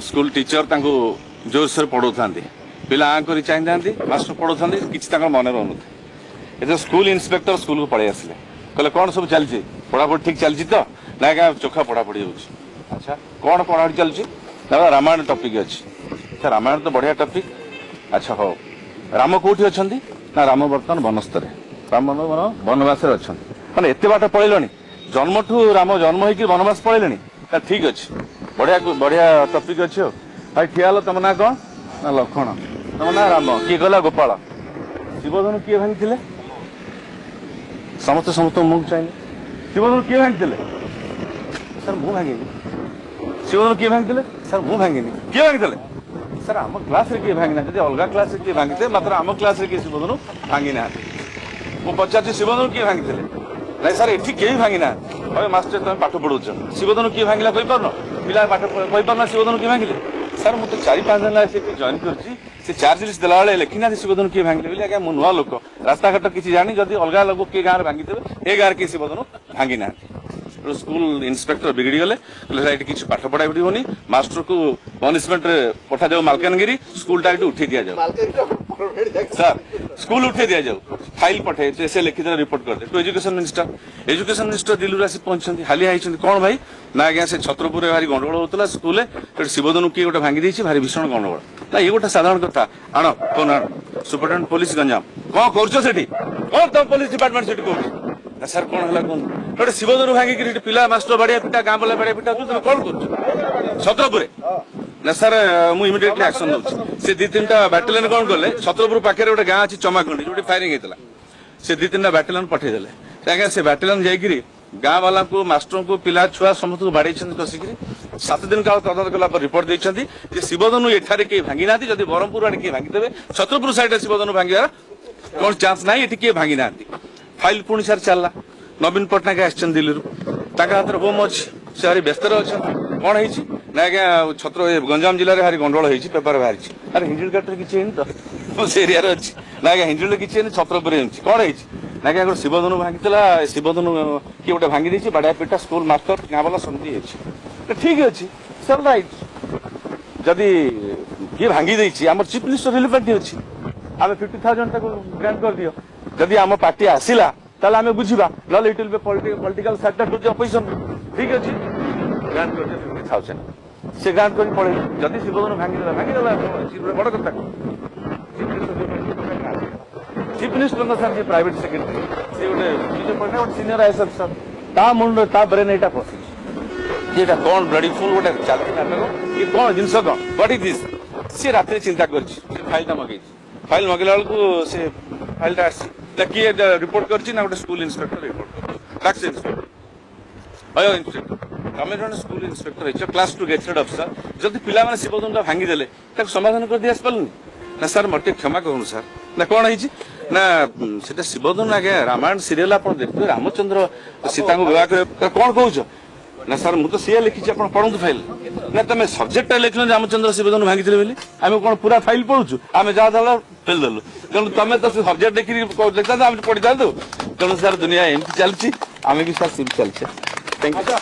School teacher जोरसोर पढ़ाऊ पिला आंकरी चाहिए master पढ़ाऊ कि मन रोन ए स्कूल इन्स्पेक्टर स्कूल को पड़े आसिले कहले कौन सब चलती पढ़ापढ़ी ठीक चलती तो ना क्या चोखा पढ़ापढ़ी हो अच्छा कौन पढ़ापढ़ी चलती रामायण टॉपिक अच्छी रामायण तो बढ़िया टॉपिक अच्छा हो राम कौटी अच्छा ना राम बर्तमान वनस्तर राम वनवास अच्छा मैंने एत बाट पड़े जन्म ठू राम जन्म हो वनवास पड़े ठीक अच्छे बढ़िया बढ़िया टॉपिक अच्छे भाई ठिया तुम ना कौन ना लक्षण तुम ना राम किए गला गोपाल शिवधनु किए भांगी समस्त समस्त मुझे चाहिए शिवधनु किए भांगी सर मुझे भांगिनी शिवधनु किए भांगी सर मुझे भांगिनी किए भांगी सर आम क्लास रे किए भांगी ना अलग क्लास किए भांगी मात्र आम क्लास रे किए शिवधनु भांगी ना मुझे पचार शिवधनु किए भांगी नहीं सर एठी केही भांगी ना अरे मास्टर तुम पाठ पढ़ाऊच शिवधनु किए भांगिला कही पारन पिला पाठ कही पारना शिवधनु किए भांगिले सर मुझे 4-5 दिन लगे जॉइन कर चार्ज लिस्ट देला बेले लिखी ना शिवधनु किए भांगिले बोली आज्ञा नुआ लोक रास्ता घाट किसी जानी जदि अलग लोक किए गाँव भांगी देवे ए गाँव किए शिवधनु भांगी ना स्कूल इन्स्पेक्टर बिगड़ी गले किसी पाठ पढ़ा पड़ोनी मास्टर को पनिशमेंट पठा जाऊ मालकानगिरी स्कूल टाइम उठे दि जाऊ सर स्कूल उठे दि जाऊ फाइल पठे से लिखित रिपोर्ट कर दे टू एजुकेशन मिनिस्टर दिल्ली आसी पहुंची हालिया कौन भाई ना आज्ञा से छत्रपुर भारी गंडगोल होता स्कूल शिवधनु किए गोटे भांगी देती भारी भीषण गंडगोल ना ये गोटे साधारण कथा आण कौन आण सुपरिटेडेंट पुलिस गंजाम कौन कर कौन तुम पुलिस डिपार्टमेंट से कौन सर कौन है कौन गोटे शिवधनु भांगी पिला मास्टर बाड़िया पिटा गाँ बोला बाड़िया पिटा तुम कौन कर छत्रपुर ना सर मुझे इमिडिएटली एक्शन नौची से 2-3टा बैटालियन कौन कले छत्रपुर पाखे गोटे गाँ अच्छी चमाखंडी जो फायरिंग होता से 2-3टा बैटालियन पठेदेले आज्ञा से बैटालियन जाकि गाँ वाला को मास्टर को पिला छुआ समस्त को बाड़े कसिक 7 दिन का तदंत कला रिपोर्ट देखते शिवधनु एठारे कहीं भांगी ना जब ब्रह्मपुर आड़े किए भांगी छत्रपुर साइड शिवधनु भांगार कौन चांस ना ये किए भांगी ना फाइल पुणी सार चलला नवीन पट्टनायक आसन दिल्ली हाथ में होम अच्छी से भारी व्यस्त अच्छा कौन है ना आज्ञा छत्र गंजाम जिले में भारी गंडगोल हो पेपर बाहरी अरे हिंजुल घाटे किसी तो से एरिया अच्छी ना आज्ञा हिंजुल किसी छत्रपुर कौन है ना आज्ञा गोटे शिवधनु भांगी शिवधनु किए गोटे भांगी देती बाड़िया पिटा स्कूल मास्टर गाँ वाला समझी ठीक अच्छे सर रईट जदि किए भांगी देती आम चीफ मिनिस्टर रिलीफ पार्टी अच्छी आम 50,000 ग्रांट कर दियो जदि आम पार्टी आसला ताले आम बुझा ना it will be political sector to the opposition ठीक अच्छे ग्रांट कर 50,000 से ग्रांट कर पड़े जदि शिवधनु भांगी बड़ कथा chief minister sir private secretary से गोटे सीनियर आईएएस अफिसर ता मुंड ता ब्रेन एटा पशि ये कौन ब्लडी फुल गोटे चलती नाटक ये कौन जिनस कौन व्हाट इज दिस सी रात चिंता कर फाइल मगे फाइल मगेला बेलू से फाइल किए रिपोर्ट कर गोटे school inspector report tax inspector अयो इन्स्पेक्टर तमें जो school inspector class 2 gazetted officer जब पिला मैंने शिवधनु भांगी देले समाधान कर दिया पार्लुनि ना सर मत क्षमा कहूँ सर ना कौन है ना से शिवधनु आज्ञा रामायण सीरियल आप देखते रामचंद्र सीता को विवाह कर कौन कौच ना सर मुझे सी लिखी आप पढ़ु फाइल ना तुम सब्जेक्ट लिख रामचंद्र शिवधनु भांगी थे आम कौन पूरा फाइल पढ़ुचु आम जहाँ दल फेलदेलु तेणु तुम तो सब्जेक्ट देखिए लिखा आम पढ़ी था तेणु सर दुनिया एमती चलती आम भी सर चलचे थैंक यू।